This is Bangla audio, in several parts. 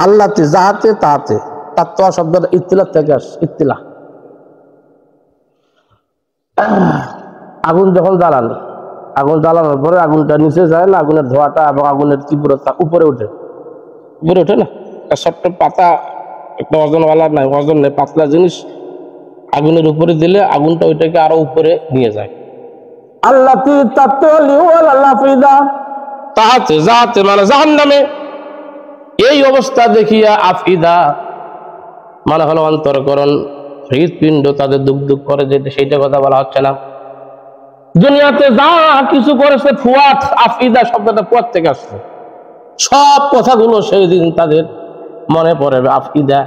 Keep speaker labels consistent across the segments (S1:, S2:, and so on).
S1: আল্লাহতে যাহাতে তাহাতে, তাত্ত্বা শব্দটা ইত্তিলা থেকে আসে, ইত্তিলা। আগুন যখন জ্বালানো, আগুন জ্বালানোর পরে আগুনটা নিচে যায় না, আগুনের ধোঁয়াটা এবং আগুনের তীব্রতা উপরে ওঠে, উপরে ওঠে না। ছোট্ট পাতা, একটা ওজনওয়ালা নাই, ওজন নেই, পাতলা জিনিস আগুনের উপরে দিলে আগুনটা ওইটাকে আরো উপরে নিয়ে যায়। আল্লাতি তাত্ত্বা তাহাতে যাহাতে মানে জাহান্নামে। এই অবস্থা দেখিয়া আফিদা মানে হলো অন্তরকরণ, হৃদপিণ্ড তাদের দুঃখ দুঃখ করে যেতে, সেইটা কথা বলা হচ্ছে না। দুনিয়াতে যা কিছু করেছে ফুয়াত, আফিদা শব্দটা ফুয়াত থেকে আসছে। সব কথাগুলো সেই দিন তাদের মনে পড়বে, আফিদা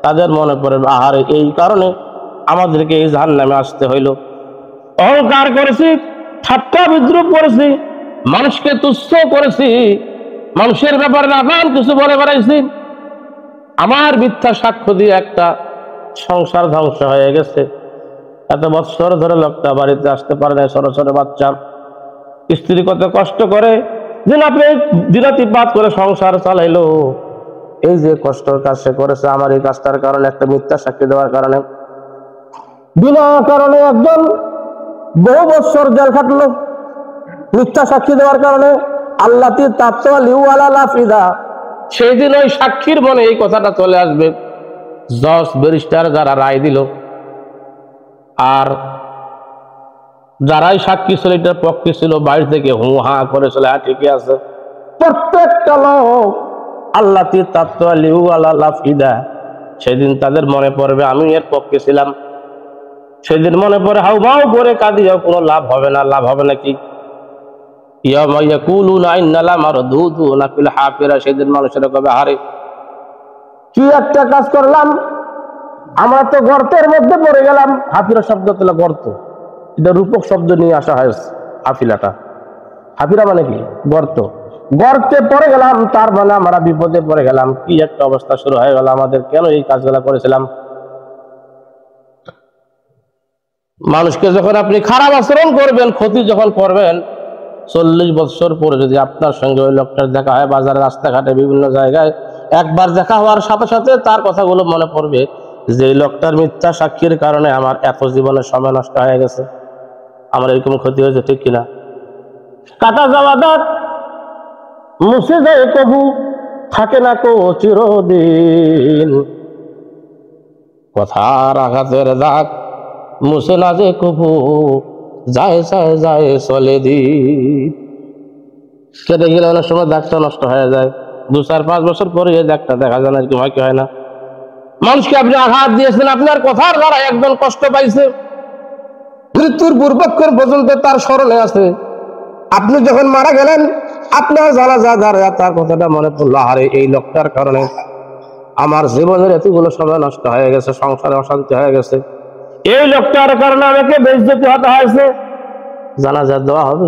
S1: তাদের মনে পড়বে। আহারে এই কারণে আমাদেরকে এই জাহান্নামে আসতে হইল। অহংকার করেছি, ঠাট্টা বিদ্রুপ করেছি, মানুষকে তুচ্ছ করেছি, মানুষের ব্যাপারে নানান কিছু বলে বেড়াইছি। আমার মিথ্যা সাক্ষ্য দিয়ে একটা সংসার ধ্বংস হয়ে গেছে। এত বৎসর ধরে লোকটা বাড়িতে আসতে পারে না, ছোট ছোট বাচ্চা, স্ত্রী কত কষ্ট করে দিন আপনি দিনাতিপাত করে সংসার চালাইলো। এই যে কষ্টের কাজ সে করেছে আমার এই কাজটার কারণে, একটা মিথ্যা সাক্ষী দেওয়ার কারণে, বিনা কারণে একজন বহু বৎসর জেল খাটলো মিথ্যা সাক্ষী দেওয়ার কারণে। আল্লাতি তাত্ত্বা লিউআলা লাফিদা, সেই দিন ওই সাক্ষীর মনে এই কথাটা চলে আসবে। জজ ব্যারিস্টার যারা রায় দিল আর যারাই সাক্ষী ছিল এটার পক্ষে ছিল, বাইরে থেকে হু হা করেছিল, হ্যাঁ ঠিকই আছে। প্রত্যেকটা লোক আল্লাতি তাত্ত্বা লিউআলা লাফিদা, সেদিন তাদের মনে পড়বে আমি এর পক্ষে ছিলাম। সেদিন মনে পড়ে হাউ মাউ করে কাঁদিও, কোনো লাভ হবে না। লাভ হবে নাকি? সেদিন মানুষেরা কবে হারে কি একটা কাজ করলাম, আমরা তো গর্তের মধ্যে পড়ে গেলাম। হাফিরা শব্দ তোলা গর্ত, এটা রূপক শব্দ নিয়ে আসা হয়েছে। হাফিলাটা, হাফিরা মানে কি? গর্ত। গর্তে পড়ে গেলাম তার মানে আমরা বিপদে পড়ে গেলাম। কি একটা অবস্থা শুরু হয়ে গেল আমাদের, কেন এই কাজগুলা করেছিলাম? মানুষকে যখন আপনি খারাপ আচরণ করবেন, ক্ষতি যখন করবেন, 40 বছর পরে যদি আপনার সঙ্গে ওই লোকটার দেখা হয় বাজারে, রাস্তাঘাটে, বিভিন্ন জায়গায়, একবার দেখা হওয়ার সাথে সাথে তার কথাগুলো মনে পড়বে যে এই লোকটার মিথ্যা সাক্ষীর কারণে আমার এত জীবনের সময় নষ্ট হয়ে গেছে, আমার এরকম ক্ষতি হয়েছে, ঠিক কিনা? কাটা যাওয়া দাঁত মুছে যায় কবু, থাকে না কো চিরদিন। কথার আঘাতের দাগ মুছে না যে কবু, যায় যায় যায় চলে দিন। কেটে গেলে অনেক সময় দাগটা নষ্ট হয়ে যায়, 2-4-5 বছর পরে এই দাগটা দেখা যায় না, এরকম হয় কি হয় না? মানুষকে আপনি আঘাত দিয়েছেন, আপনার কথার দ্বারা একজন কষ্ট পাইছে, মৃত্যুর পূর্বক্ষণ পর্যন্ত তার স্মরণে আছে। আপনি যখন মারা গেলেন, আপনার জানাজা দ্বারা তার কথাটা মনে পড়লো, আরে এই লোকটার কারণে আমার জীবনের এতগুলো সময় নষ্ট হয়ে গেছে, সংসারে অশান্তি হয়ে গেছে, এই লোকটার কারণে আমাকে বেইজ্জতি হতে হয়েছে। জানাজা দেওয়া হবে।